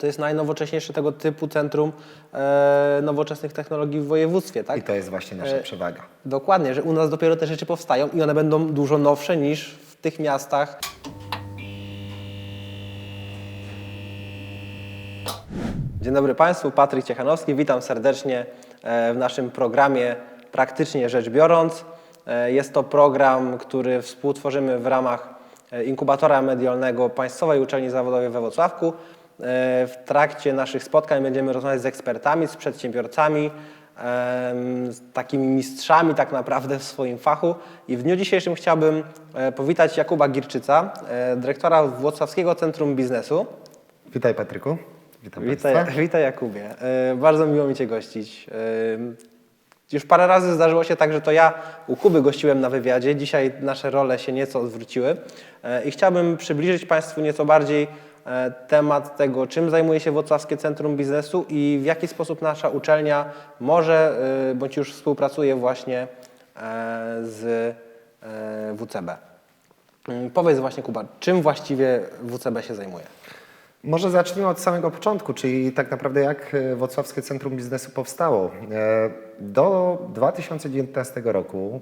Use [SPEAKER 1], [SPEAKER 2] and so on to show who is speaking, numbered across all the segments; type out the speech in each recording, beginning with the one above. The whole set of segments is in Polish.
[SPEAKER 1] to jest najnowocześniejsze tego typu centrum nowoczesnych technologii w województwie, tak?
[SPEAKER 2] I to jest właśnie nasza przewaga.
[SPEAKER 1] Dokładnie, że u nas dopiero te rzeczy powstają i one będą dużo nowsze niż w tych miastach. Dzień dobry Państwu, Patryk Ciechanowski, witam serdecznie w naszym programie Praktycznie Rzecz Biorąc. Jest to program, który współtworzymy w ramach inkubatora medialnego Państwowej Uczelni Zawodowej we Włocławku. W trakcie naszych spotkań będziemy rozmawiać z ekspertami, z przedsiębiorcami, z takimi mistrzami tak naprawdę w swoim fachu. I w dniu dzisiejszym chciałbym powitać Jakuba Girczyca, dyrektora Włocławskiego Centrum Biznesu.
[SPEAKER 2] Witaj Patryku. Witam Państwa.
[SPEAKER 1] Witaj Jakubie. Bardzo miło mi Cię gościć. Już parę razy zdarzyło się tak, że to ja u Kuby gościłem na wywiadzie. Dzisiaj nasze role się nieco odwróciły i chciałbym przybliżyć Państwu nieco bardziej temat tego, czym zajmuje się Włocławskie Centrum Biznesu i w jaki sposób nasza uczelnia może, bądź już współpracuje właśnie z WCB. Powiedz właśnie Kuba, czym właściwie WCB się zajmuje?
[SPEAKER 2] Może zacznijmy od samego początku, czyli tak naprawdę jak Włocławskie Centrum Biznesu powstało. Do 2019 roku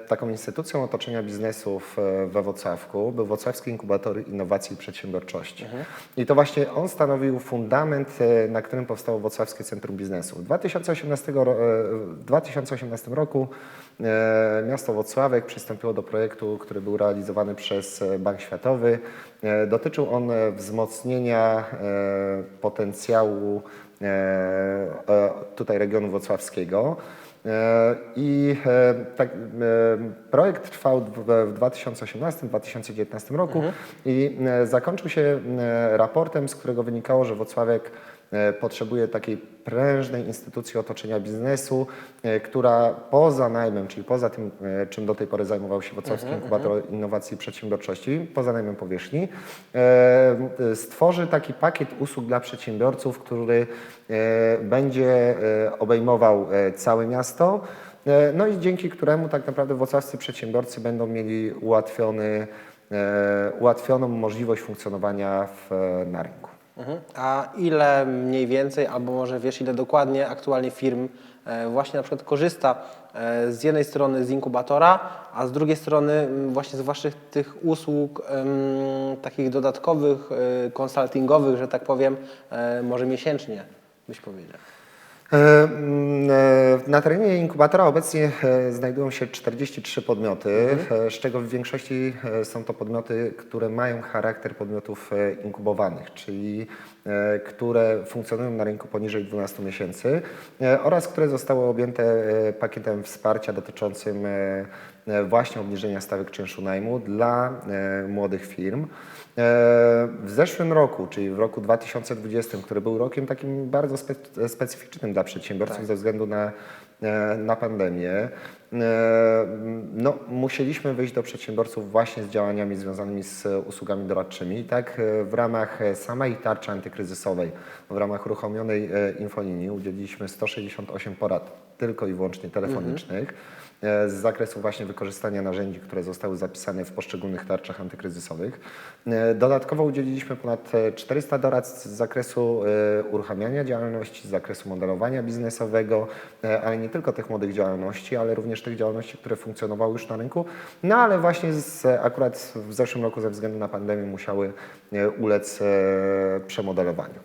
[SPEAKER 2] taką instytucją otoczenia biznesów we Włocławku był Włocławski Inkubator Innowacji i Przedsiębiorczości. I to właśnie on stanowił fundament, na którym powstało Włocławskie Centrum Biznesu. W 2018 roku miasto Włocławek przystąpiło do projektu, który był realizowany przez Bank Światowy. Dotyczył on wzmocnienia potencjału tutaj regionu włocławskiego. I tak, projekt trwał w 2018-2019 roku i zakończył się raportem, z którego wynikało, że Włocławek potrzebuje takiej prężnej instytucji otoczenia biznesu, która poza najmem, czyli poza tym, czym do tej pory zajmował się Włocławski Inkubator Innowacji i Przedsiębiorczości, poza najmem powierzchni, stworzy taki pakiet usług dla przedsiębiorców, który będzie obejmował całe miasto, no i dzięki któremu tak naprawdę włocławscy przedsiębiorcy będą mieli ułatwioną możliwość funkcjonowania na rynku.
[SPEAKER 1] A ile mniej więcej, albo może wiesz ile dokładnie aktualnie firm właśnie na przykład korzysta z jednej strony z inkubatora, a z drugiej strony właśnie z waszych tych usług takich dodatkowych, konsultingowych, że tak powiem, może miesięcznie byś powiedział?
[SPEAKER 2] Na terenie inkubatora obecnie znajdują się 43 podmioty, z czego w większości są to podmioty, które mają charakter podmiotów inkubowanych, czyli które funkcjonują na rynku poniżej 12 miesięcy oraz które zostały objęte pakietem wsparcia dotyczącym właśnie obniżenia stawek czynszu najmu dla młodych firm. W zeszłym roku, czyli w roku 2020, który był rokiem takim bardzo specyficznym dla przedsiębiorców ze względu na pandemię, no, musieliśmy wyjść do przedsiębiorców właśnie z działaniami związanymi z usługami doradczymi. I tak w ramach samej tarczy antykryzysowej, w ramach uruchomionej infolinii udzieliliśmy 168 porad tylko i wyłącznie telefonicznych z zakresu właśnie wykorzystania narzędzi, które zostały zapisane w poszczególnych tarczach antykryzysowych. Dodatkowo udzieliliśmy ponad 400 doradztw z zakresu uruchamiania działalności, z zakresu modelowania biznesowego, ale nie tylko tych młodych działalności, ale również tych działalności, które funkcjonowały już na rynku, no ale właśnie akurat w zeszłym roku ze względu na pandemię musiały ulec przemodelowaniu.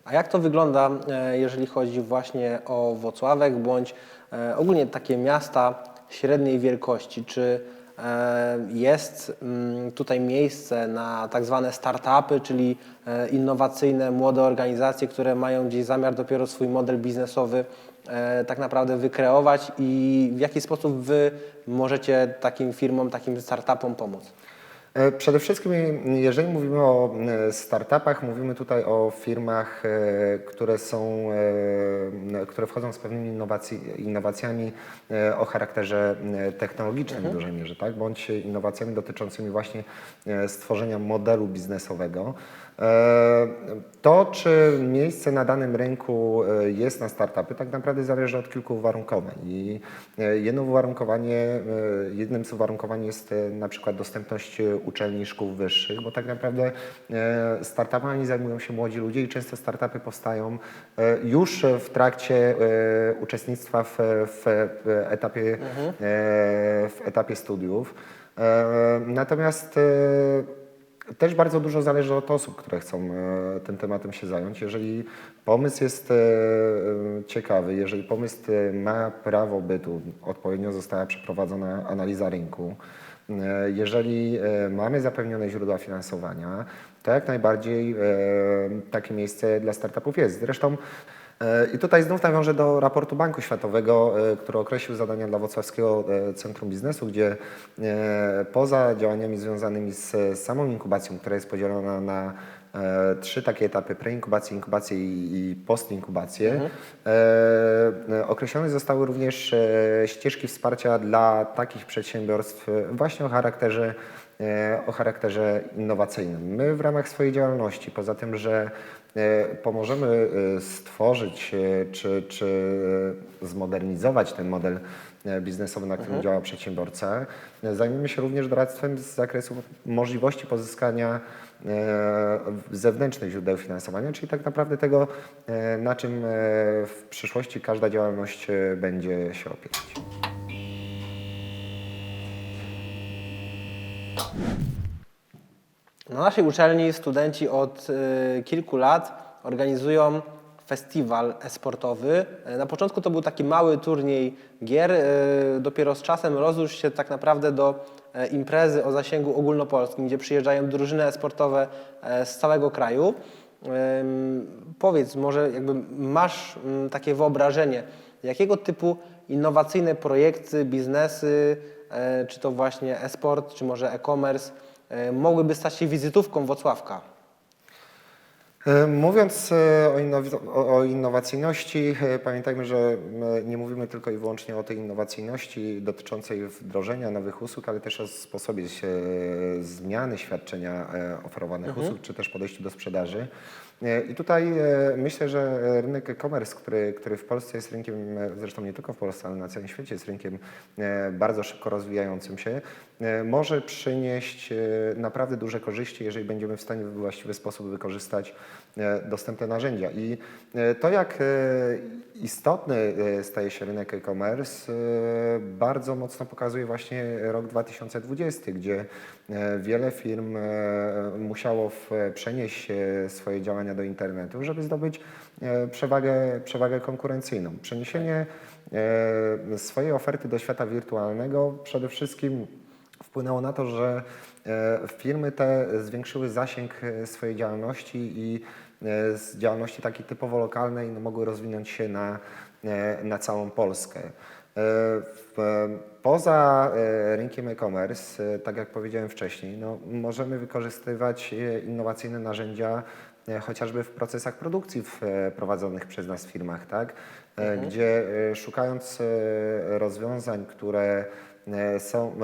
[SPEAKER 1] A jak to wygląda, jeżeli chodzi właśnie o Włocławek, bądź ogólnie takie miasta średniej wielkości? Czy jest tutaj miejsce na tak zwane startupy, czyli innowacyjne, młode organizacje, które mają gdzieś zamiar dopiero swój model biznesowy tak naprawdę wykreować i w jaki sposób Wy możecie takim firmom, takim startupom pomóc?
[SPEAKER 2] Przede wszystkim, jeżeli mówimy o startupach, mówimy tutaj o firmach, które wchodzą z pewnymi innowacjami o charakterze technologicznym w dużej mierze, tak? Bądź innowacjami dotyczącymi właśnie stworzenia modelu biznesowego. To, czy miejsce na danym rynku jest na startupy, tak naprawdę zależy od kilku uwarunkowań. I jednym z uwarunkowań jest na przykład dostępność uczelni i szkół wyższych, bo tak naprawdę startupami zajmują się młodzi ludzie i często startupy powstają już w trakcie uczestnictwa w etapie studiów. Natomiast też bardzo dużo zależy od osób, które chcą tym tematem się zająć. Jeżeli pomysł jest ciekawy, jeżeli pomysł ma prawo bytu, odpowiednio została przeprowadzona analiza rynku, jeżeli mamy zapewnione źródła finansowania, to jak najbardziej takie miejsce dla startupów jest. Zresztą i tutaj znów nawiążę do raportu Banku Światowego, który określił zadania dla Wrocławskiego Centrum Biznesu, gdzie poza działaniami związanymi z samą inkubacją, która jest podzielona na 3 takie etapy: preinkubację, inkubację i postinkubację, określone zostały również ścieżki wsparcia dla takich przedsiębiorstw właśnie o charakterze innowacyjnym. My w ramach swojej działalności, poza tym, że pomożemy stworzyć czy zmodernizować ten model biznesowy, na którym działa przedsiębiorca, zajmiemy się również doradztwem z zakresu możliwości pozyskania zewnętrznych źródeł finansowania, czyli tak naprawdę tego, na czym w przyszłości każda działalność będzie się opierać.
[SPEAKER 1] Na naszej uczelni studenci od kilku lat organizują festiwal e-sportowy. Na początku to był taki mały turniej gier, dopiero z czasem rozrósł się tak naprawdę do imprezy o zasięgu ogólnopolskim, gdzie przyjeżdżają drużyny e-sportowe z całego kraju. Powiedz, może jakby masz takie wyobrażenie, jakiego typu innowacyjne projekty, biznesy, czy to właśnie e-sport, czy może e-commerce, mogłyby stać się wizytówką Włocławka?
[SPEAKER 2] Mówiąc o innowacyjności, pamiętajmy, że nie mówimy tylko i wyłącznie o tej innowacyjności dotyczącej wdrożenia nowych usług, ale też o sposobie zmiany świadczenia oferowanych usług, czy też podejściu do sprzedaży. I tutaj myślę, że rynek e-commerce, który w Polsce jest rynkiem, zresztą nie tylko w Polsce, ale na całym świecie jest rynkiem bardzo szybko rozwijającym się, może przynieść naprawdę duże korzyści, jeżeli będziemy w stanie w właściwy sposób wykorzystać dostępne narzędzia. I to, jak istotny staje się rynek e-commerce, bardzo mocno pokazuje właśnie rok 2020, gdzie wiele firm musiało przenieść swoje działania do internetu, żeby zdobyć przewagę konkurencyjną. Przeniesienie swojej oferty do świata wirtualnego przede wszystkim wpłynęło na to, że firmy te zwiększyły zasięg swojej działalności i z działalności takiej typowo lokalnej mogły rozwinąć się na całą Polskę. Poza rynkiem e-commerce, tak jak powiedziałem wcześniej, możemy wykorzystywać innowacyjne narzędzia chociażby w procesach produkcji prowadzonych przez nas w firmach, tak? Gdzie szukając rozwiązań,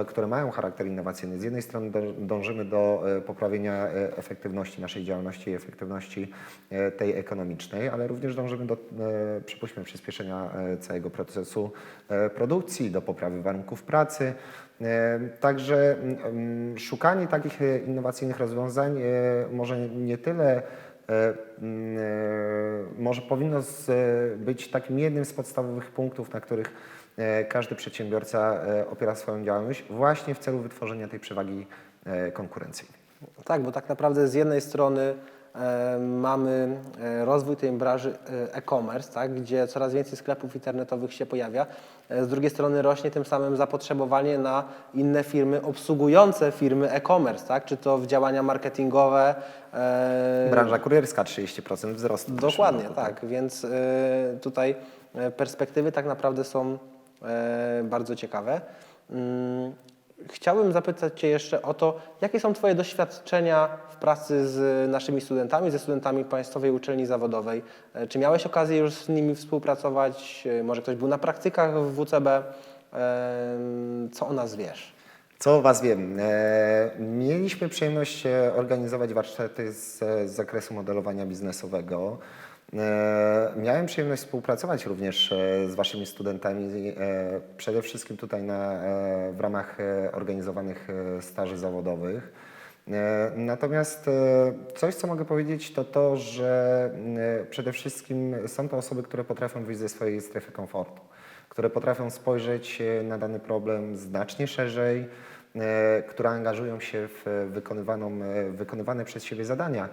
[SPEAKER 2] które mają charakter innowacyjny. Z jednej strony dążymy do poprawienia efektywności naszej działalności i efektywności tej ekonomicznej, ale również dążymy do, przypuśćmy, przyspieszenia całego procesu produkcji, do poprawy warunków pracy. Także szukanie takich innowacyjnych rozwiązań może nie tyle może powinno być takim jednym z podstawowych punktów, na których każdy przedsiębiorca opiera swoją działalność właśnie w celu wytworzenia tej przewagi konkurencyjnej.
[SPEAKER 1] Tak, bo tak naprawdę z jednej strony mamy rozwój tej branży e-commerce, tak, gdzie coraz więcej sklepów internetowych się pojawia. Z drugiej strony rośnie tym samym zapotrzebowanie na inne firmy obsługujące firmy e-commerce, tak, czy to w działania marketingowe.
[SPEAKER 2] Branża kurierska 30% wzrostu.
[SPEAKER 1] Dokładnie, tak. Więc tutaj perspektywy tak naprawdę są bardzo ciekawe. Chciałbym zapytać Cię jeszcze o to, jakie są Twoje doświadczenia w pracy z naszymi studentami, ze studentami Państwowej Uczelni Zawodowej. Czy miałeś okazję już z nimi współpracować? Może ktoś był na praktykach w WCB? Co o nas wiesz?
[SPEAKER 2] Co o Was wiem? Mieliśmy przyjemność organizować warsztaty z zakresu modelowania biznesowego. Miałem przyjemność współpracować również z Waszymi studentami, przede wszystkim tutaj w ramach organizowanych staży zawodowych. Natomiast coś, co mogę powiedzieć, to to, że przede wszystkim są to osoby, które potrafią wyjść ze swojej strefy komfortu, które potrafią spojrzeć na dany problem znacznie szerzej, które angażują się w wykonywane przez siebie zadania.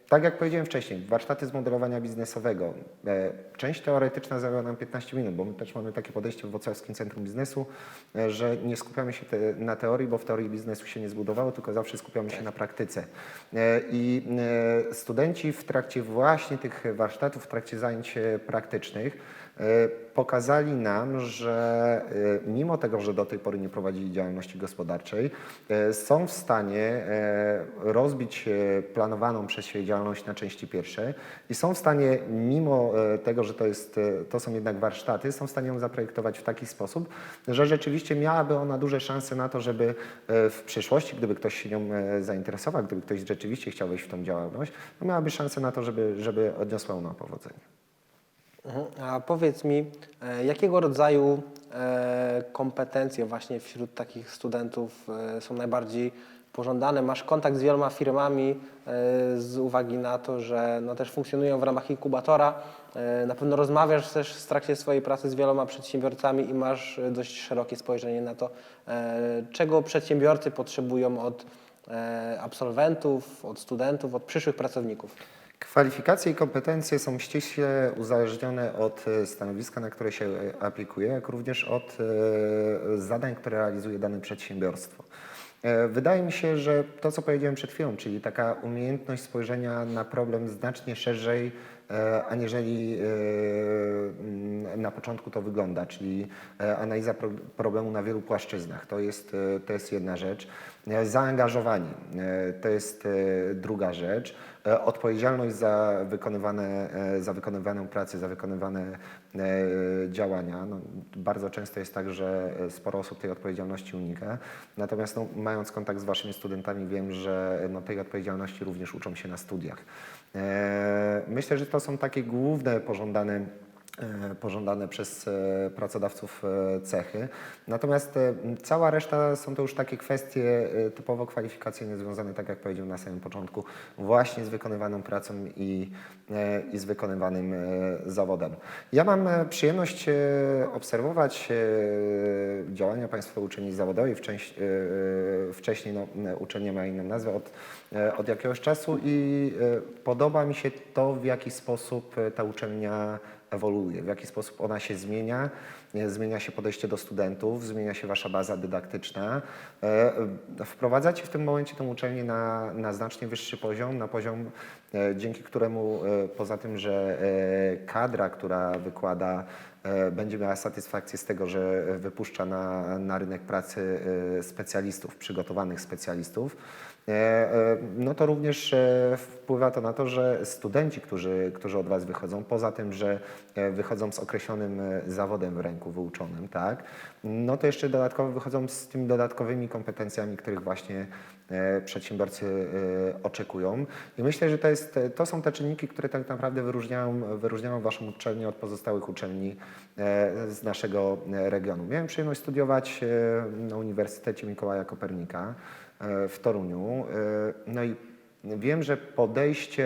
[SPEAKER 2] Tak jak powiedziałem wcześniej, warsztaty z modelowania biznesowego. Część teoretyczna zajęła nam 15 minut, bo my też mamy takie podejście w Wrocławskim Centrum Biznesu, że nie skupiamy się na teorii, bo w teorii biznesu się nie zbudowało, tylko zawsze skupiamy się na praktyce. I studenci w trakcie właśnie tych warsztatów, w trakcie zajęć praktycznych pokazali nam, że mimo tego, że do tej pory nie prowadzili działalności gospodarczej, są w stanie rozbić planowaną przez siebie działalność na części pierwsze i są w stanie, mimo tego, że to są jednak warsztaty, są w stanie ją zaprojektować w taki sposób, że rzeczywiście miałaby ona duże szanse na to, żeby w przyszłości, gdyby ktoś się nią zainteresował, gdyby ktoś rzeczywiście chciał wejść w tą działalność, to miałaby szansę na to, żeby odniosła ona powodzenie.
[SPEAKER 1] A powiedz mi, jakiego rodzaju kompetencje właśnie wśród takich studentów są najbardziej pożądane? Masz kontakt z wieloma firmami z uwagi na to, że no też funkcjonują w ramach inkubatora. Na pewno rozmawiasz też w trakcie swojej pracy z wieloma przedsiębiorcami i masz dość szerokie spojrzenie na to, czego przedsiębiorcy potrzebują od absolwentów, od studentów, od przyszłych pracowników.
[SPEAKER 2] Kwalifikacje i kompetencje są ściśle uzależnione od stanowiska, na które się aplikuje, jak również od zadań, które realizuje dane przedsiębiorstwo. Wydaje mi się, że to, co powiedziałem przed chwilą, czyli taka umiejętność spojrzenia na problem znacznie szerzej, aniżeli na początku to wygląda, czyli analiza problemu na wielu płaszczyznach. To jest jedna rzecz. Zaangażowanie to jest druga rzecz. Odpowiedzialność za wykonywaną pracę, za wykonywane działania. No, bardzo często jest tak, że sporo osób tej odpowiedzialności unika. Natomiast mając kontakt z Waszymi studentami, wiem, że tej odpowiedzialności również uczą się na studiach. Myślę, że to są takie główne pożądane przez pracodawców cechy. Natomiast cała reszta są to już takie kwestie typowo kwalifikacyjne związane, tak jak powiedziałem na samym początku, właśnie z wykonywaną pracą i z wykonywanym zawodem. Ja mam przyjemność obserwować działania Państwowej Uczelni Zawodowej, wcześniej uczelnia ma inną nazwę od jakiegoś czasu i podoba mi się to, w jaki sposób ta uczelnia ewoluuje, w jaki sposób ona się zmienia, zmienia się podejście do studentów, zmienia się Wasza baza dydaktyczna. Wprowadzacie w tym momencie tę uczelnię na znacznie wyższy poziom, na poziom, dzięki któremu poza tym, że kadra, która wykłada, będzie miała satysfakcję z tego, że wypuszcza na rynek pracy specjalistów, przygotowanych specjalistów, no to również wpływa to na to, że studenci, którzy od Was wychodzą, poza tym, że wychodzą z określonym zawodem w ręku wyuczonym, tak, no to jeszcze dodatkowo wychodzą z tymi dodatkowymi kompetencjami, których właśnie przedsiębiorcy oczekują. I myślę, że to są te czynniki, które tak naprawdę wyróżniają Waszą uczelnię od pozostałych uczelni z naszego regionu. Miałem przyjemność studiować na Uniwersytecie Mikołaja Kopernika w Toruniu. No i wiem, że podejście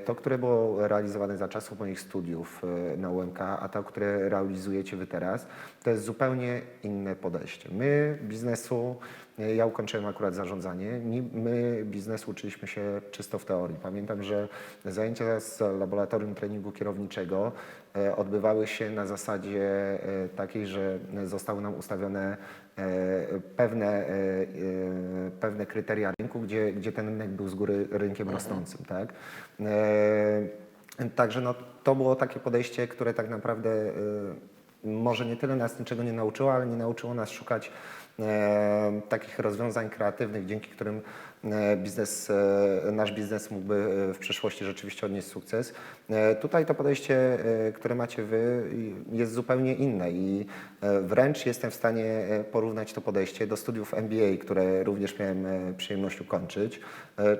[SPEAKER 2] to, które było realizowane za czasów moich studiów na UMK, a to, które realizujecie Wy teraz, to jest zupełnie inne podejście. My biznesu, ja ukończyłem akurat zarządzanie, my biznesu uczyliśmy się czysto w teorii. Pamiętam, że zajęcia z laboratorium treningu kierowniczego odbywały się na zasadzie takiej, że zostały nam ustawione pewne kryteria rynku, gdzie ten rynek był z góry rynkiem rosnącym, tak? Także to było takie podejście, które tak naprawdę może nie tyle nas niczego nie nauczyło, ale nie nauczyło nas szukać takich rozwiązań kreatywnych, dzięki którym nasz biznes mógłby w przyszłości rzeczywiście odnieść sukces. Tutaj to podejście, które macie Wy, jest zupełnie inne i wręcz jestem w stanie porównać to podejście do studiów MBA, które również miałem przyjemność ukończyć,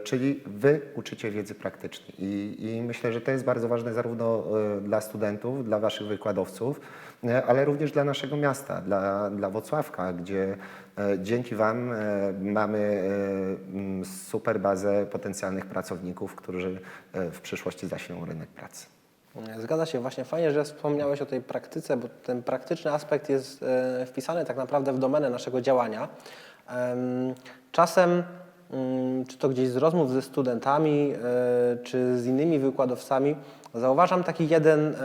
[SPEAKER 2] czyli Wy uczycie wiedzy praktycznej i myślę, że to jest bardzo ważne zarówno dla studentów, dla Waszych wykładowców, ale również dla naszego miasta, dla Włocławka, gdzie dzięki Wam mamy super bazę potencjalnych pracowników, którzy w przyszłości zasilą rynek pracy.
[SPEAKER 1] Zgadza się, właśnie fajnie, że wspomniałeś o tej praktyce, bo ten praktyczny aspekt jest wpisany tak naprawdę w domenę naszego działania. Czasem, czy to gdzieś z rozmów ze studentami, czy z innymi wykładowcami, zauważam taki jeden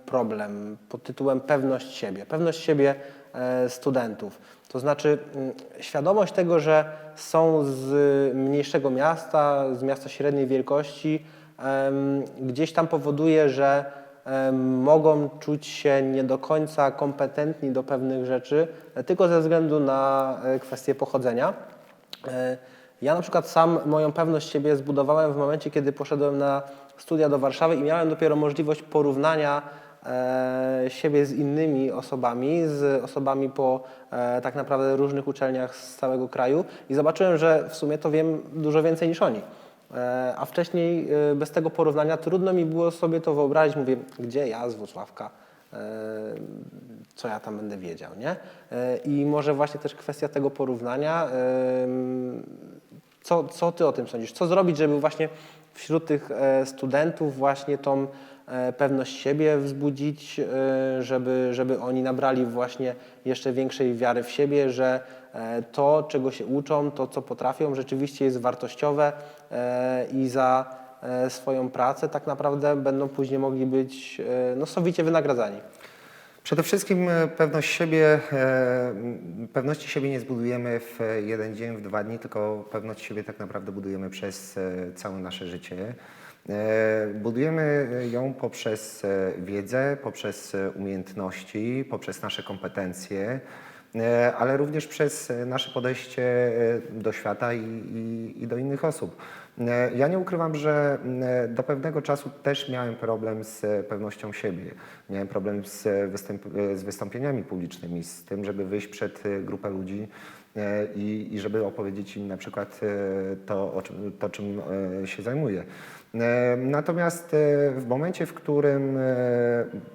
[SPEAKER 1] problem pod tytułem pewność siebie studentów. To znaczy świadomość tego, że są z mniejszego miasta, z miasta średniej wielkości, gdzieś tam powoduje, że mogą czuć się nie do końca kompetentni do pewnych rzeczy, tylko ze względu na kwestię pochodzenia. Ja na przykład sam moją pewność siebie zbudowałem w momencie, kiedy poszedłem na studia do Warszawy i miałem dopiero możliwość porównania siebie z innymi osobami, z osobami po tak naprawdę różnych uczelniach z całego kraju i zobaczyłem, że w sumie to wiem dużo więcej niż oni. A wcześniej bez tego porównania trudno mi było sobie to wyobrazić. Mówię, gdzie ja z Włocławka, co ja tam będę wiedział, nie? I może właśnie też kwestia tego porównania. Co ty o tym sądzisz? Co zrobić, żeby właśnie wśród tych studentów właśnie tą pewność siebie wzbudzić, żeby oni nabrali właśnie jeszcze większej wiary w siebie, że to, czego się uczą, to, co potrafią, rzeczywiście jest wartościowe i za swoją pracę tak naprawdę będą później mogli być sowicie wynagradzani.
[SPEAKER 2] Przede wszystkim pewności siebie nie zbudujemy w jeden dzień, w 2 dni, tylko pewność siebie tak naprawdę budujemy przez całe nasze życie. Budujemy ją poprzez wiedzę, poprzez umiejętności, poprzez nasze kompetencje, ale również przez nasze podejście do świata i do innych osób. Ja nie ukrywam, że do pewnego czasu też miałem problem z pewnością siebie. Miałem problem z wystąpieniami publicznymi, z tym, żeby wyjść przed grupę ludzi i żeby opowiedzieć im na przykład czym się zajmuję. Natomiast w momencie, w którym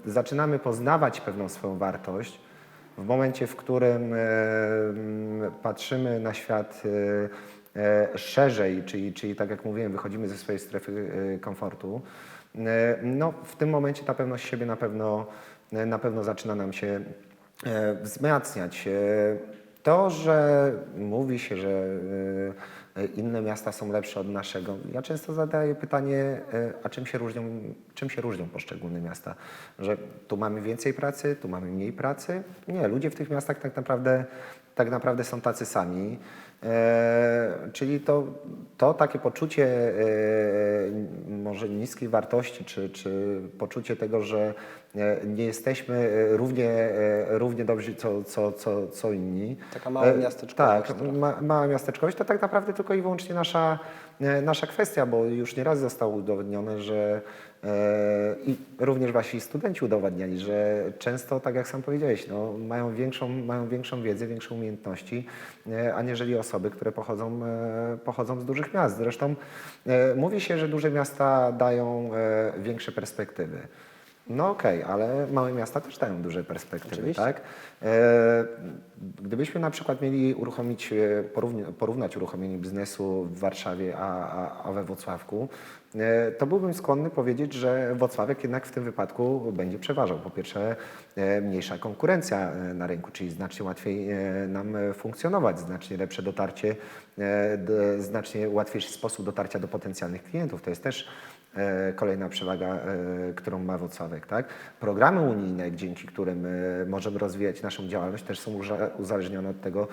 [SPEAKER 2] zaczynamy poznawać pewną swoją wartość, w momencie, w którym patrzymy na świat szerzej, czyli tak jak mówiłem, wychodzimy ze swojej strefy komfortu, no w tym momencie ta pewność siebie na pewno zaczyna nam się wzmacniać. To, że mówi się, że inne miasta są lepsze od naszego, ja często zadaję pytanie, a czym się różnią poszczególne miasta? Że tu mamy więcej pracy, tu mamy mniej pracy? Nie, ludzie w tych miastach tak naprawdę są tacy sami. Czyli to takie poczucie może niskiej wartości, czy poczucie tego, że nie jesteśmy równie dobrzy co inni.
[SPEAKER 1] Taka mała miasteczkowość.
[SPEAKER 2] Tak, mała miasteczkowość to tak naprawdę tylko i wyłącznie nasza kwestia, bo już nieraz zostało udowodnione, że i również wasi studenci udowadniali, że często, tak jak sam powiedziałeś, no, mają większą wiedzę, większe umiejętności, aniżeli osoby, które pochodzą z dużych miast. Zresztą mówi się, że duże miasta dają większe perspektywy. No okej, ale małe miasta też dają duże perspektywy,
[SPEAKER 1] Oczywiście.
[SPEAKER 2] tak? Gdybyśmy na przykład mieli porównać uruchomienie biznesu w Warszawie, a we Włocławku, to byłbym skłonny powiedzieć, że Włocławek jednak w tym wypadku będzie przeważał. Po pierwsze, mniejsza konkurencja na rynku, czyli znacznie łatwiej nam funkcjonować, znacznie lepsze dotarcie, znacznie łatwiejszy sposób dotarcia do potencjalnych klientów. To jest też kolejna przewaga, którą ma Włocławek, tak? Programy unijne, dzięki którym możemy rozwijać naszą działalność, też są uzależnione od tego,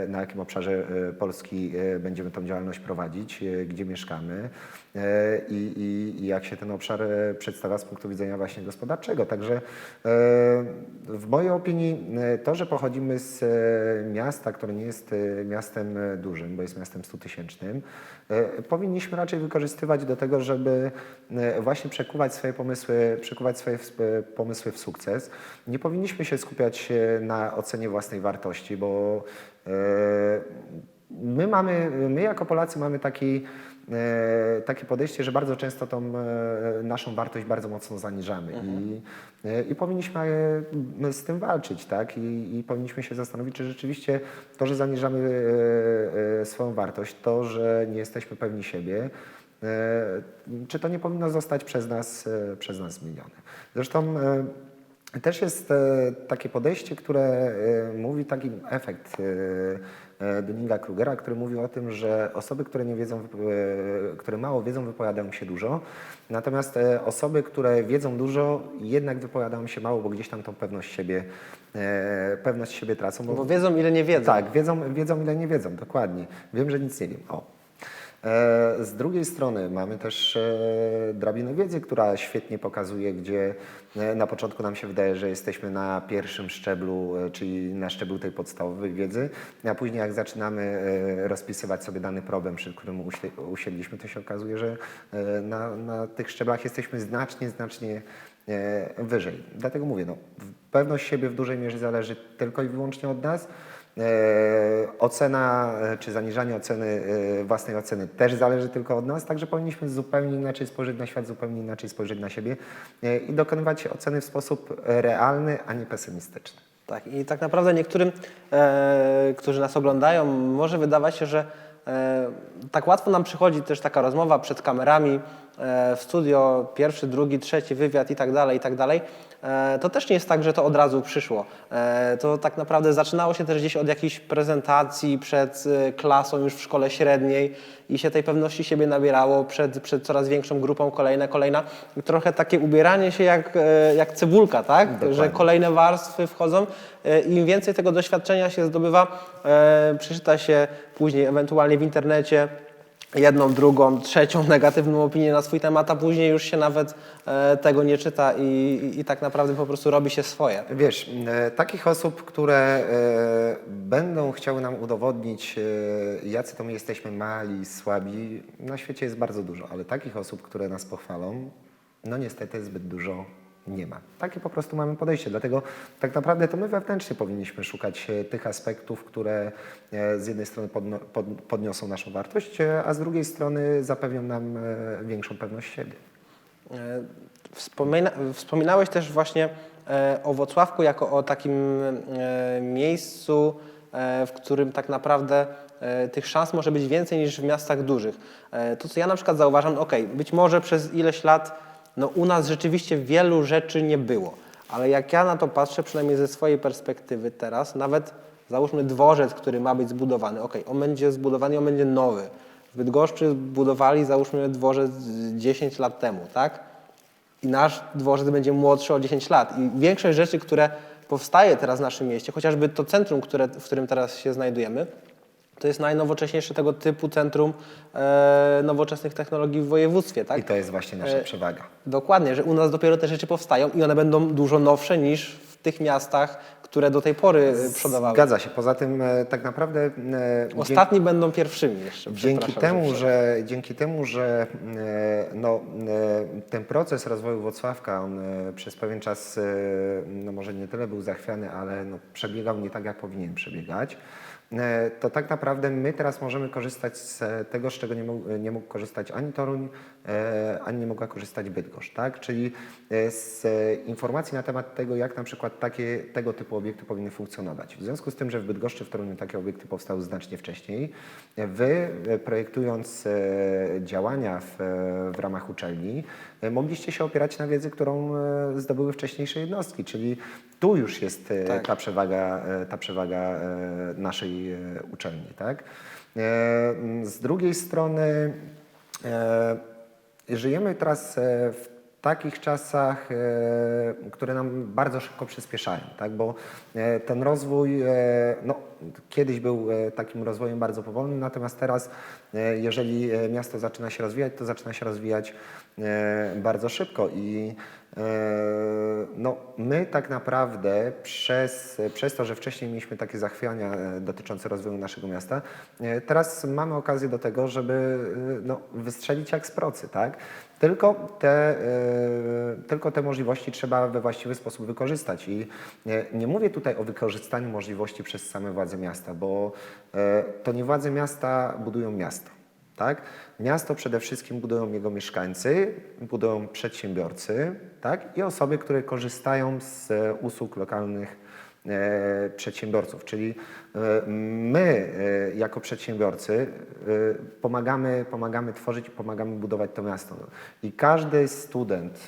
[SPEAKER 2] na jakim obszarze Polski będziemy tą działalność prowadzić, gdzie mieszkamy i jak się ten obszar przedstawia z punktu widzenia właśnie gospodarczego. Także w mojej opinii to, że pochodzimy z miasta, które nie jest miastem dużym, bo jest miastem 100-tysięcznym, powinniśmy raczej wykorzystywać do tego, żeby właśnie przekuwać swoje pomysły w sukces. Nie powinniśmy się skupiać na ocenie własnej wartości, bo my jako Polacy mamy takie podejście, że bardzo często tą naszą wartość bardzo mocno zaniżamy i powinniśmy z tym walczyć, tak? I powinniśmy się zastanowić, czy rzeczywiście to, że zaniżamy swoją wartość, to, że nie jesteśmy pewni siebie, czy to nie powinno zostać przez nas zmienione. Zresztą też jest takie podejście, które mówi taki efekt Dunninga-Krugera, który mówi o tym, że osoby, które nie wiedzą, które mało wiedzą, wypowiadają się dużo, natomiast osoby, które wiedzą dużo, jednak wypowiadają się mało, bo gdzieś tam tą pewność siebie tracą.
[SPEAKER 1] Bo wiedzą, ile nie wiedzą.
[SPEAKER 2] Tak, wiedzą, ile nie wiedzą, dokładnie. Wiem, że nic nie wiem. O. Z drugiej strony mamy też drabinę wiedzy, która świetnie pokazuje, gdzie na początku nam się wydaje, że jesteśmy na pierwszym szczeblu, czyli na szczeblu tej podstawowej wiedzy, a później jak zaczynamy rozpisywać sobie dany problem, przed którym usiedliśmy, to się okazuje, że na tych szczeblach jesteśmy znacznie wyżej. Dlatego mówię, pewność siebie w dużej mierze zależy tylko i wyłącznie od nas. Ocena czy zaniżanie własnej oceny też zależy tylko od nas, także powinniśmy zupełnie inaczej spojrzeć na świat, zupełnie inaczej spojrzeć na siebie i dokonywać oceny w sposób realny, a nie pesymistyczny.
[SPEAKER 1] Tak, i tak naprawdę niektórym, którzy nas oglądają, może wydawać się, że tak łatwo nam przychodzi też taka rozmowa przed kamerami, w studio, pierwszy, drugi, trzeci wywiad i tak dalej. To też nie jest tak, że to od razu przyszło. To tak naprawdę zaczynało się też gdzieś od jakiejś prezentacji przed klasą już w szkole średniej i się tej pewności siebie nabierało przed coraz większą grupą, kolejna. I trochę takie ubieranie się jak cebulka, tak?
[SPEAKER 2] Dokładnie.
[SPEAKER 1] Że kolejne warstwy wchodzą. Im więcej tego doświadczenia się zdobywa, przeczyta się później ewentualnie w internecie jedną, drugą, trzecią negatywną opinię na swój temat, a później już się nawet tego nie czyta i tak naprawdę po prostu robi się swoje.
[SPEAKER 2] Wiesz, takich osób, które będą chciały nam udowodnić, jacy to my jesteśmy mali, słabi, na świecie jest bardzo dużo, ale takich osób, które nas pochwalą, no niestety zbyt dużo nie ma. Takie po prostu mamy podejście, dlatego tak naprawdę to my wewnętrznie powinniśmy szukać tych aspektów, które z jednej strony podniosą naszą wartość, a z drugiej strony zapewnią nam większą pewność siebie.
[SPEAKER 1] Wspominałeś też właśnie o Włocławku jako o takim miejscu, w którym tak naprawdę tych szans może być więcej niż w miastach dużych. To, co ja na przykład zauważam, być może przez ileś lat u nas rzeczywiście wielu rzeczy nie było, ale jak ja na to patrzę, przynajmniej ze swojej perspektywy teraz, nawet załóżmy dworzec, który ma być zbudowany, on będzie zbudowany, on będzie nowy. W Bydgoszczy budowali, załóżmy, dworzec 10 lat temu, tak? I nasz dworzec będzie młodszy o 10 lat. I większość rzeczy, które powstaje teraz w naszym mieście, chociażby to centrum, w którym teraz się znajdujemy, to jest najnowocześniejsze tego typu centrum nowoczesnych technologii w województwie. Tak?
[SPEAKER 2] I to jest właśnie nasza przewaga.
[SPEAKER 1] Dokładnie, że u nas dopiero te rzeczy powstają i one będą dużo nowsze niż w tych miastach, które do tej pory przodowały.
[SPEAKER 2] Zgadza się. Poza tym tak naprawdę...
[SPEAKER 1] Ostatni będą pierwszymi jeszcze.
[SPEAKER 2] Dzięki temu, że ten proces rozwoju Włocławka, on przez pewien czas może nie tyle był zachwiany, ale przebiegał nie tak, jak powinien przebiegać, to tak naprawdę my teraz możemy korzystać z tego, z czego nie mógł korzystać ani Toruń, ani nie mogła korzystać Bydgoszcz, tak? Czyli z informacji na temat tego, jak na przykład tego typu obiekty powinny funkcjonować. W związku z tym, że w Bydgoszczy, w Toruniu takie obiekty powstały znacznie wcześniej, wy projektując działania w ramach uczelni, mogliście się opierać na wiedzy, którą zdobyły wcześniejsze jednostki, czyli tu już jest ta przewaga naszej uczelni, tak? Z drugiej strony Żyjemy teraz w takich czasach, które nam bardzo szybko przyspieszają, tak? Bo ten rozwój no, kiedyś był takim rozwojem bardzo powolnym, natomiast teraz, jeżeli miasto zaczyna się rozwijać, to zaczyna się rozwijać bardzo szybko i no, my tak naprawdę przez to, że wcześniej mieliśmy takie zachwiania dotyczące rozwoju naszego miasta, teraz mamy okazję do tego, żeby no, wystrzelić jak z procy, tak? Tylko te możliwości trzeba we właściwy sposób wykorzystać i nie mówię tutaj o wykorzystaniu możliwości przez same władze miasta, bo to nie władze miasta budują miasto. Tak? Miasto przede wszystkim budują jego mieszkańcy, budują przedsiębiorcy, tak? I osoby, które korzystają z usług lokalnych przedsiębiorców. Czyli my jako przedsiębiorcy pomagamy tworzyć i pomagamy budować to miasto. I każdy student,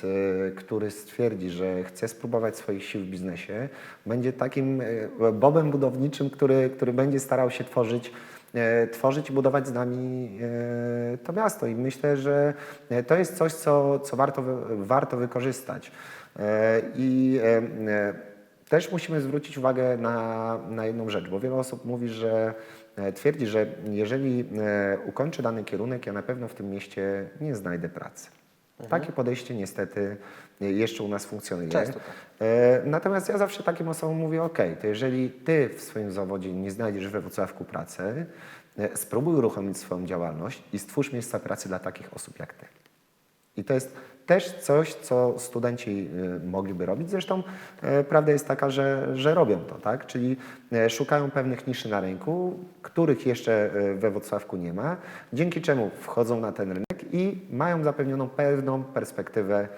[SPEAKER 2] który stwierdzi, że chce spróbować swoich sił w biznesie, będzie takim bobem budowniczym, który będzie starał się tworzyć i budować z nami to miasto. I myślę, że to jest coś, co warto wykorzystać. I też musimy zwrócić uwagę na jedną rzecz, bo wiele osób twierdzi, że jeżeli ukończę dany kierunek, ja na pewno w tym mieście nie znajdę pracy. Takie podejście niestety jeszcze u nas funkcjonuje.
[SPEAKER 1] Często tak.
[SPEAKER 2] Natomiast ja zawsze takim osobom mówię, ok, to jeżeli ty w swoim zawodzie nie znajdziesz we Wrocławku pracy, spróbuj uruchomić swoją działalność i stwórz miejsca pracy dla takich osób jak ty. I to jest też coś, co studenci mogliby robić. Zresztą prawda jest taka, że robią to, tak? Czyli szukają pewnych niszy na rynku, których jeszcze we Wrocławku nie ma, dzięki czemu wchodzą na ten rynek i mają zapewnioną pewną perspektywę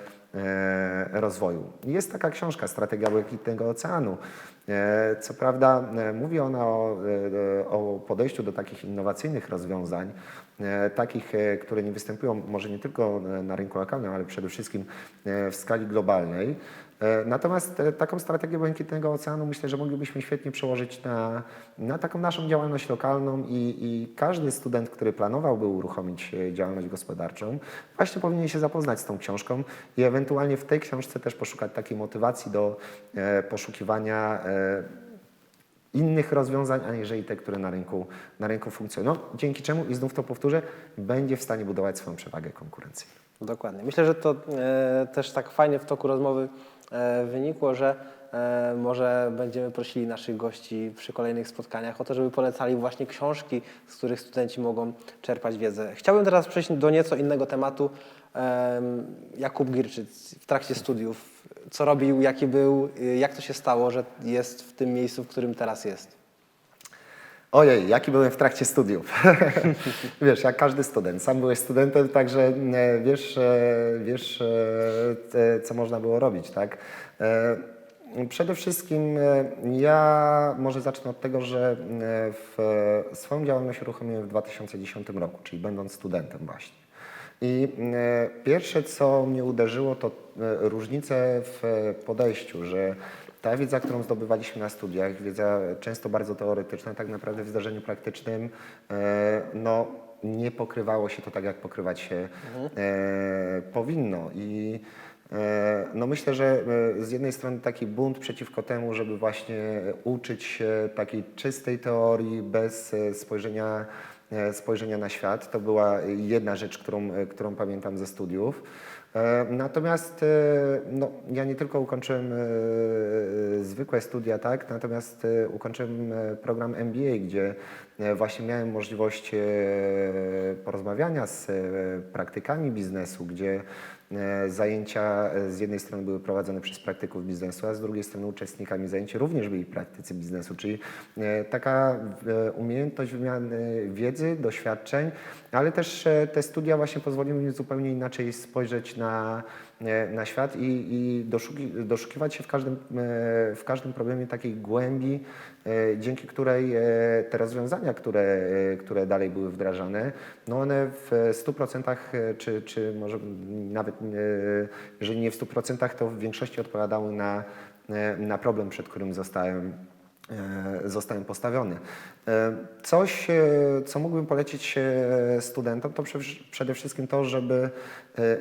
[SPEAKER 2] rozwoju. Jest taka książka Strategia Błękitnego Oceanu. Co prawda mówi ona o podejściu do takich innowacyjnych rozwiązań, takich, które nie występują może nie tylko na rynku lokalnym, ale przede wszystkim w skali globalnej. Natomiast taką strategię Błękitnego Oceanu myślę, że moglibyśmy świetnie przełożyć na taką naszą działalność lokalną i każdy student, który planowałby uruchomić działalność gospodarczą, właśnie powinien się zapoznać z tą książką i ewentualnie w tej książce też poszukać takiej motywacji do poszukiwania innych rozwiązań, aniżeli te, które na rynku funkcjonują. Dzięki czemu, i znów to powtórzę, będzie w stanie budować swoją przewagę konkurencyjną.
[SPEAKER 1] Dokładnie. Myślę, że to też tak fajnie w toku rozmowy wynikło, że może będziemy prosili naszych gości przy kolejnych spotkaniach o to, żeby polecali właśnie książki, z których studenci mogą czerpać wiedzę. Chciałbym teraz przejść do nieco innego tematu. Jakub Gierczyc w trakcie studiów, co robił, jaki był, jak to się stało, że jest w tym miejscu, w którym teraz jest?
[SPEAKER 2] Ojej, jaki byłem w trakcie studiów. Wiesz, jak każdy student. Sam byłeś studentem, także wiesz co można było robić, tak? Przede wszystkim ja może zacznę od tego, że swoją działalność uruchomiłem w 2010 roku, czyli będąc studentem właśnie. I pierwsze, co mnie uderzyło, to różnice w podejściu, że ta wiedza, którą zdobywaliśmy na studiach, wiedza często bardzo teoretyczna, tak naprawdę w zdarzeniu praktycznym no, nie pokrywało się to tak, jak pokrywać się powinno. I no myślę, że z jednej strony taki bunt przeciwko temu, żeby właśnie uczyć się takiej czystej teorii bez spojrzenia na świat. To była jedna rzecz, którą pamiętam ze studiów. Natomiast no, ja nie tylko ukończyłem zwykłe studia, tak, natomiast ukończyłem program MBA, gdzie właśnie miałem możliwość porozmawiania z praktykami biznesu, gdzie zajęcia z jednej strony były prowadzone przez praktyków biznesu, a z drugiej strony uczestnikami zajęć również byli praktycy biznesu, czyli taka umiejętność wymiany wiedzy, doświadczeń, ale też te studia właśnie pozwoliły mi zupełnie inaczej spojrzeć na świat i doszukiwać się w każdym problemie takiej głębi, dzięki której te rozwiązania, które dalej były wdrażane, no one w 100% czy może nawet jeżeli nie w 100%, to w większości odpowiadały na problem, przed którym zostałem zostałem postawiony. Coś, co mógłbym polecić studentom, to przede wszystkim to, żeby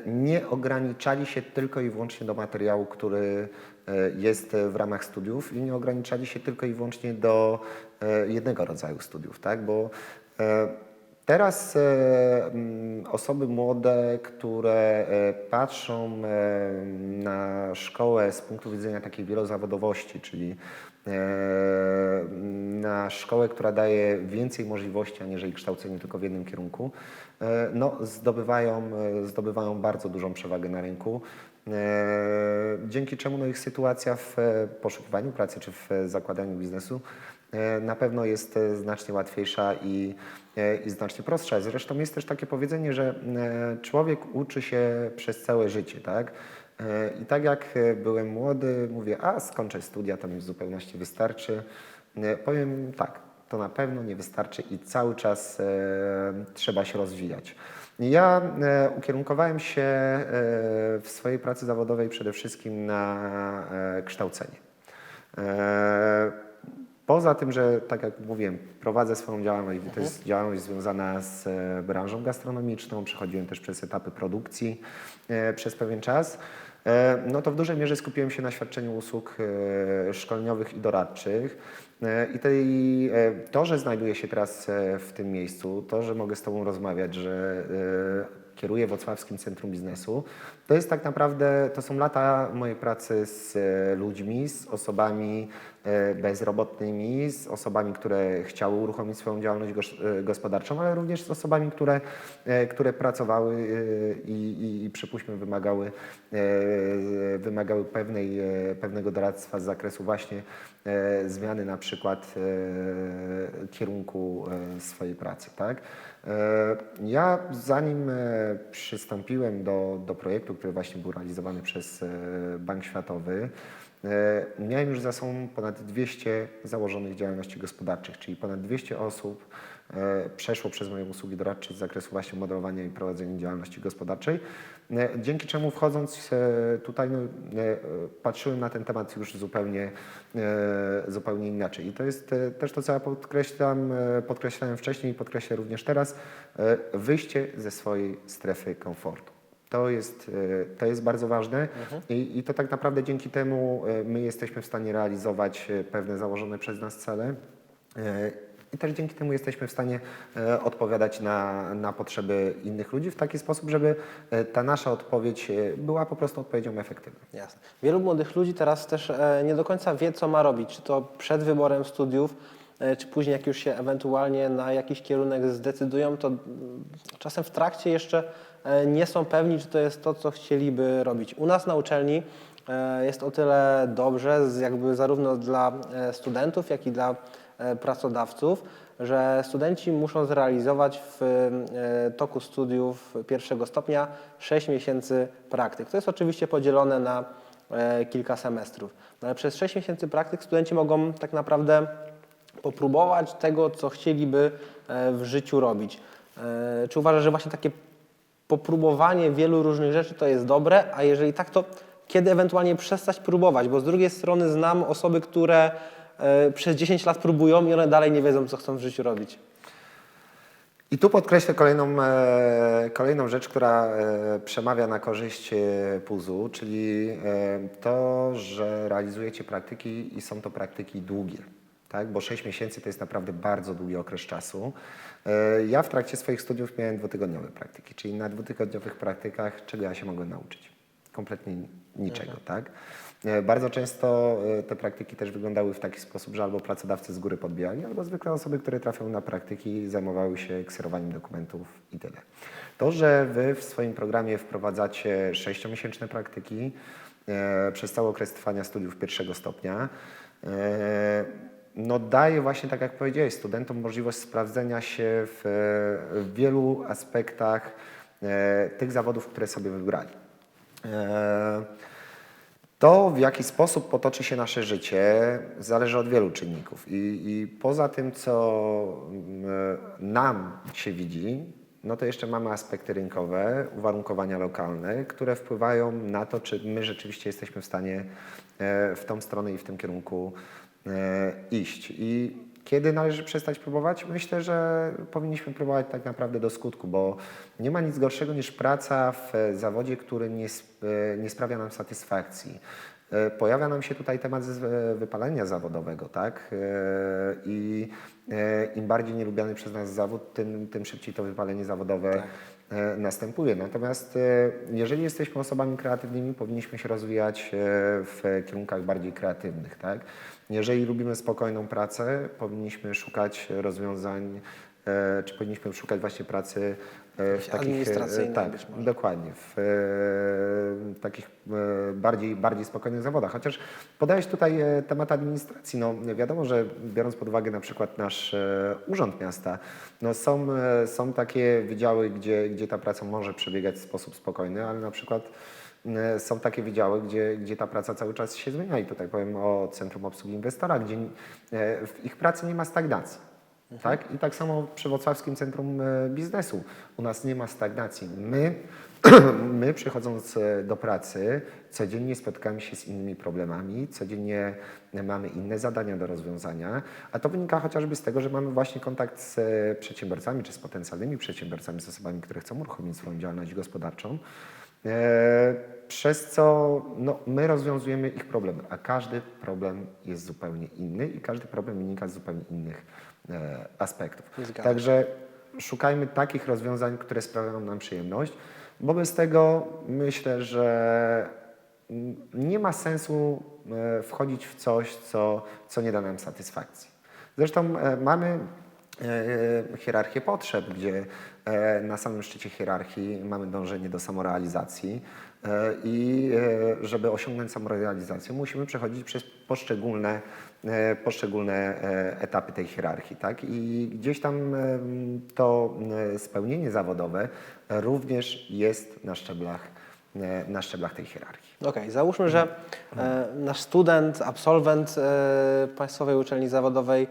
[SPEAKER 2] nie ograniczali się tylko i wyłącznie do materiału, który jest w ramach studiów i nie ograniczali się tylko i wyłącznie do jednego rodzaju studiów, tak? Bo teraz osoby młode, które patrzą na szkołę z punktu widzenia takiej wielozawodowości, czyli na szkołę, która daje więcej możliwości, aniżeli kształcenie tylko w jednym kierunku, no, zdobywają bardzo dużą przewagę na rynku, dzięki czemu no, ich sytuacja w poszukiwaniu pracy czy w zakładaniu biznesu na pewno jest znacznie łatwiejsza i znacznie prostsza. Zresztą jest też takie powiedzenie, że człowiek uczy się przez całe życie, tak? I tak jak byłem młody, mówię, a skończę studia, to mi w zupełności wystarczy. Powiem tak, to na pewno nie wystarczy i cały czas trzeba się rozwijać. Ja ukierunkowałem się w swojej pracy zawodowej przede wszystkim na kształcenie. Poza tym, że tak jak mówiłem, prowadzę swoją działalność, to jest działalność związana z branżą gastronomiczną, przechodziłem też przez etapy produkcji przez pewien czas, no to w dużej mierze skupiłem się na świadczeniu usług szkoleniowych i doradczych. To, że znajduję się teraz w tym miejscu, to, że mogę z Tobą rozmawiać, że kieruję Wrocławskim Centrum Biznesu, to jest tak naprawdę, to są lata mojej pracy z ludźmi, z osobami bezrobotnymi, z osobami, które chciały uruchomić swoją działalność gospodarczą, ale również z osobami, które pracowały i przypuśćmy wymagały pewnego doradztwa z zakresu właśnie zmiany na przykład kierunku swojej pracy, tak? Ja zanim przystąpiłem do projektu, który właśnie był realizowany przez Bank Światowy, miałem już za sobą ponad 200 założonych działalności gospodarczych, czyli ponad 200 osób przeszło przez moje usługi doradcze z zakresu właśnie modelowania i prowadzenia działalności gospodarczej, dzięki czemu wchodząc tutaj no, patrzyłem na ten temat już zupełnie inaczej. I to jest też to, co ja podkreślałem wcześniej i podkreślę również teraz, wyjście ze swojej strefy komfortu. To jest bardzo ważne i to tak naprawdę dzięki temu my jesteśmy w stanie realizować pewne założone przez nas cele i też dzięki temu jesteśmy w stanie odpowiadać na potrzeby innych ludzi w taki sposób, żeby ta nasza odpowiedź była po prostu odpowiedzią efektywną.
[SPEAKER 1] Jasne. Wielu młodych ludzi teraz też nie do końca wie, co ma robić, czy to przed wyborem studiów, czy później, jak już się ewentualnie na jakiś kierunek zdecydują, to czasem w trakcie jeszcze nie są pewni, czy to jest to, co chcieliby robić. U nas na uczelni jest o tyle dobrze, jakby zarówno dla studentów, jak i dla pracodawców, że studenci muszą zrealizować w toku studiów pierwszego stopnia 6 miesięcy praktyk. To jest oczywiście podzielone na kilka semestrów. No ale przez 6 miesięcy praktyk studenci mogą tak naprawdę popróbować tego, co chcieliby w życiu robić. Czy uważasz, że właśnie takie popróbowanie wielu różnych rzeczy to jest dobre, a jeżeli tak, to kiedy ewentualnie przestać próbować? Bo z drugiej strony znam osoby, które przez 10 lat próbują i one dalej nie wiedzą, co chcą w życiu robić.
[SPEAKER 2] I tu podkreślę kolejną rzecz, która przemawia na korzyść PUZ-u, czyli to, że realizujecie praktyki i są to praktyki długie. Tak? Bo 6 miesięcy to jest naprawdę bardzo długi okres czasu. Ja w trakcie swoich studiów miałem 2-tygodniowe praktyki, czyli na 2-tygodniowych praktykach czego ja się mogłem nauczyć? Kompletnie niczego. Tak? Bardzo często te praktyki też wyglądały w taki sposób, że albo pracodawcy z góry podbijali, albo zwykle osoby, które trafią na praktyki, zajmowały się kserowaniem dokumentów i tyle. To, że Wy w swoim programie wprowadzacie 6-miesięczne praktyki przez cały okres trwania studiów pierwszego stopnia, no daje właśnie, tak jak powiedziałeś, studentom możliwość sprawdzenia się w wielu aspektach tych zawodów, które sobie wybrali. To, w jaki sposób potoczy się nasze życie, zależy od wielu czynników. I poza tym, co nam się widzi, no to jeszcze mamy aspekty rynkowe, uwarunkowania lokalne, które wpływają na to, czy my rzeczywiście jesteśmy w stanie w tą stronę i w tym kierunku iść. I kiedy należy przestać próbować? Myślę, że powinniśmy próbować tak naprawdę do skutku, bo nie ma nic gorszego niż praca w zawodzie, który nie sprawia nam satysfakcji. Pojawia nam się tutaj temat wypalenia zawodowego, tak? I im bardziej nielubiany przez nas zawód, tym szybciej to wypalenie zawodowe następuje. Natomiast jeżeli jesteśmy osobami kreatywnymi, powinniśmy się rozwijać w kierunkach bardziej kreatywnych, tak? Jeżeli lubimy spokojną pracę, powinniśmy szukać rozwiązań, czy powinniśmy szukać właśnie pracy w takich,
[SPEAKER 1] administracyjnej
[SPEAKER 2] tak,
[SPEAKER 1] być może.
[SPEAKER 2] dokładnie, w takich bardziej spokojnych zawodach. Chociaż podałeś tutaj temat administracji. No, wiadomo, że biorąc pod uwagę na przykład nasz Urząd Miasta, no są takie wydziały, gdzie ta praca może przebiegać w sposób spokojny, ale na przykład są takie wydziały, gdzie ta praca cały czas się zmienia i tutaj powiem o Centrum Obsługi Inwestora, gdzie w ich pracy nie ma stagnacji. Tak? I tak samo przy Wrocławskim Centrum Biznesu. U nas nie ma stagnacji. My przychodząc do pracy, codziennie spotykamy się z innymi problemami, codziennie mamy inne zadania do rozwiązania, a to wynika chociażby z tego, że mamy właśnie kontakt z przedsiębiorcami, czy z potencjalnymi przedsiębiorcami, z osobami, które chcą uruchomić swoją działalność gospodarczą, przez co no, my rozwiązujemy ich problemy, a każdy problem jest zupełnie inny i każdy problem wynika z zupełnie innych aspektów. Także szukajmy takich rozwiązań, które sprawiają nam przyjemność, bo bez tego myślę, że nie ma sensu wchodzić w coś, co nie da nam satysfakcji. Zresztą mamy hierarchię potrzeb, gdzie na samym szczycie hierarchii mamy dążenie do samorealizacji i żeby osiągnąć samorealizację, musimy przechodzić przez poszczególne etapy tej hierarchii, tak? I gdzieś tam to spełnienie zawodowe również jest na szczeblach tej hierarchii.
[SPEAKER 1] Okej, załóżmy, że nasz student, absolwent Państwowej Uczelni Zawodowej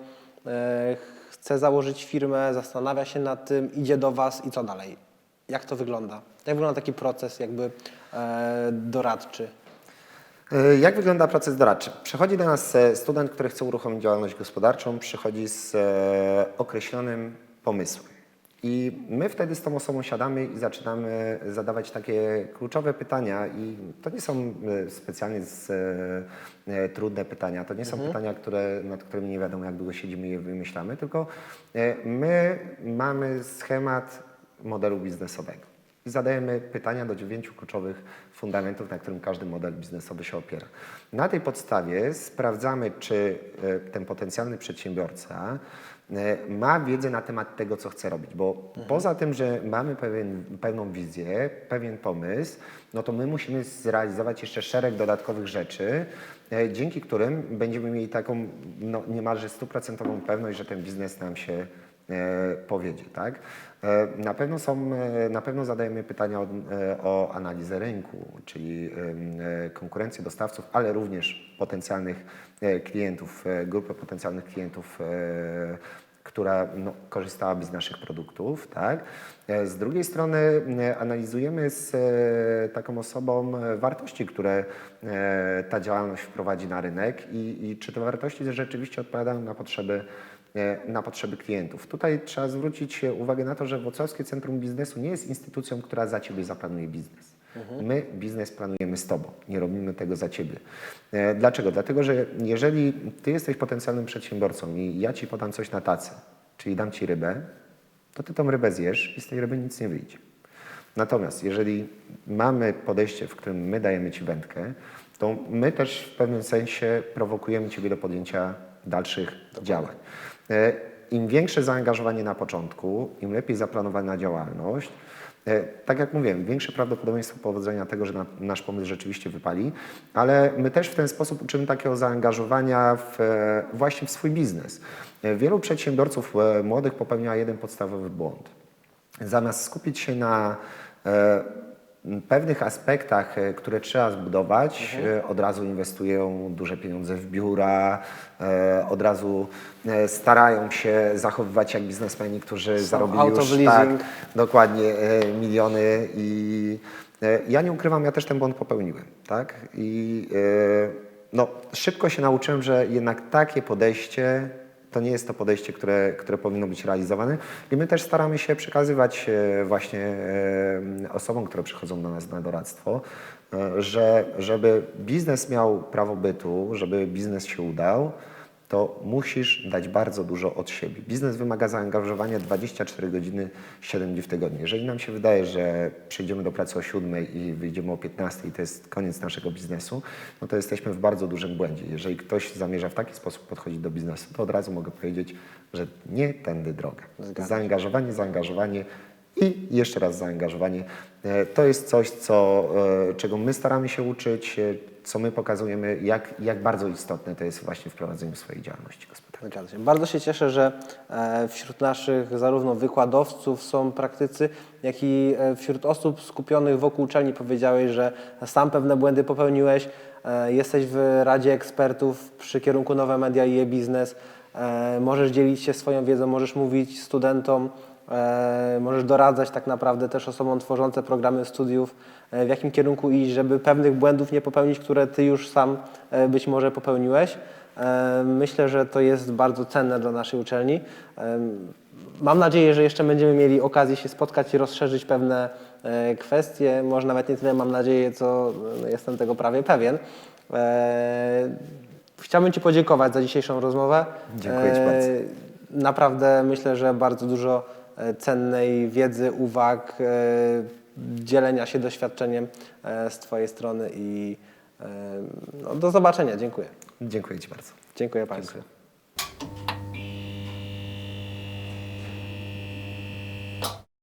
[SPEAKER 1] chce założyć firmę, zastanawia się nad tym, idzie do Was i co dalej? Jak to wygląda? Jak wygląda taki proces jakby doradczy?
[SPEAKER 2] Jak wygląda proces doradczy? Przychodzi do nas student, który chce uruchomić działalność gospodarczą, przychodzi z określonym pomysłem. I my wtedy z tą osobą siadamy i zaczynamy zadawać takie kluczowe pytania i to nie są specjalnie trudne pytania, to nie są pytania, nad którymi nie wiadomo jak długo siedzimy i je wymyślamy, tylko my mamy schemat modelu biznesowego. I zadajemy pytania do 9 kluczowych fundamentów, na którym każdy model biznesowy się opiera. Na tej podstawie sprawdzamy, czy ten potencjalny przedsiębiorca ma wiedzę na temat tego, co chce robić, bo poza tym, że mamy pewną wizję, pewien pomysł, no to my musimy zrealizować jeszcze szereg dodatkowych rzeczy, dzięki którym będziemy mieli taką no, niemalże 100% pewność, że ten biznes nam się powiedzie, tak? Na pewno zadajemy pytania o analizę rynku, czyli konkurencję dostawców, ale również potencjalnych klientów, grupę potencjalnych klientów, która no, korzystałaby z naszych produktów, tak? Z drugiej strony analizujemy z taką osobą wartości, które ta działalność wprowadzi na rynek i czy te wartości rzeczywiście odpowiadają na potrzeby klientów. Tutaj trzeba zwrócić uwagę na to, że Wrocławskie Centrum Biznesu nie jest instytucją, która za Ciebie zaplanuje biznes. My biznes planujemy z Tobą, nie robimy tego za Ciebie. Dlaczego? Dlatego, że jeżeli Ty jesteś potencjalnym przedsiębiorcą i ja Ci podam coś na tacy, czyli dam Ci rybę, to Ty tą rybę zjesz i z tej ryby nic nie wyjdzie. Natomiast jeżeli mamy podejście, w którym my dajemy Ci wędkę, to my też w pewnym sensie prowokujemy Ciebie do podjęcia dalszych działań. Im większe zaangażowanie na początku, im lepiej zaplanowana działalność, tak jak mówiłem, większe prawdopodobieństwo powodzenia tego, że nasz pomysł rzeczywiście wypali, ale my też w ten sposób uczymy takiego zaangażowania właśnie w swój biznes. Wielu przedsiębiorców młodych popełnia jeden podstawowy błąd. Zamiast skupić się na pewnych aspektach, które trzeba zbudować, od razu inwestują duże pieniądze w biura, od razu starają się zachowywać jak biznesmeni, którzy zarobili już tak, dokładnie miliony i ja nie ukrywam, ja też ten błąd popełniłem, tak? I no, szybko się nauczyłem, że jednak takie podejście to nie jest to podejście, które powinno być realizowane i my też staramy się przekazywać właśnie osobom, które przychodzą do nas na doradztwo, że żeby biznes miał prawo bytu, żeby biznes się udał, to musisz dać bardzo dużo od siebie. Biznes wymaga zaangażowania 24 godziny, 7 dni w tygodniu. Jeżeli nam się wydaje, że przyjdziemy do pracy o 7 i wyjdziemy o 15 i to jest koniec naszego biznesu, no to jesteśmy w bardzo dużym błędzie. Jeżeli ktoś zamierza w taki sposób podchodzić do biznesu, to od razu mogę powiedzieć, że nie tędy droga. Zaangażowanie, zaangażowanie i jeszcze raz zaangażowanie. To jest coś, czego my staramy się uczyć, co my pokazujemy, jak bardzo istotne to jest właśnie w prowadzeniu swojej działalności gospodarczej.
[SPEAKER 1] Zgadza się. Bardzo się cieszę, że wśród naszych zarówno wykładowców są praktycy, jak i wśród osób skupionych wokół uczelni powiedziałeś, że sam pewne błędy popełniłeś, jesteś w Radzie Ekspertów przy kierunku Nowe Media i e-Biznes, możesz dzielić się swoją wiedzą, możesz mówić studentom, możesz doradzać tak naprawdę też osobom tworzącym programy studiów, w jakim kierunku iść, żeby pewnych błędów nie popełnić, które Ty już sam być może popełniłeś. Myślę, że to jest bardzo cenne dla naszej uczelni. Mam nadzieję, że jeszcze będziemy mieli okazję się spotkać i rozszerzyć pewne kwestie. Może nawet nie tyle mam nadzieję, co jestem tego prawie pewien. Chciałbym Ci podziękować za dzisiejszą rozmowę.
[SPEAKER 2] Dziękuję Ci bardzo.
[SPEAKER 1] Naprawdę myślę, że bardzo dużo cennej wiedzy, uwag, dzielenia się doświadczeniem z Twojej strony i no, do zobaczenia. Dziękuję.
[SPEAKER 2] Dziękuję Ci bardzo.
[SPEAKER 1] Dziękuję Państwu.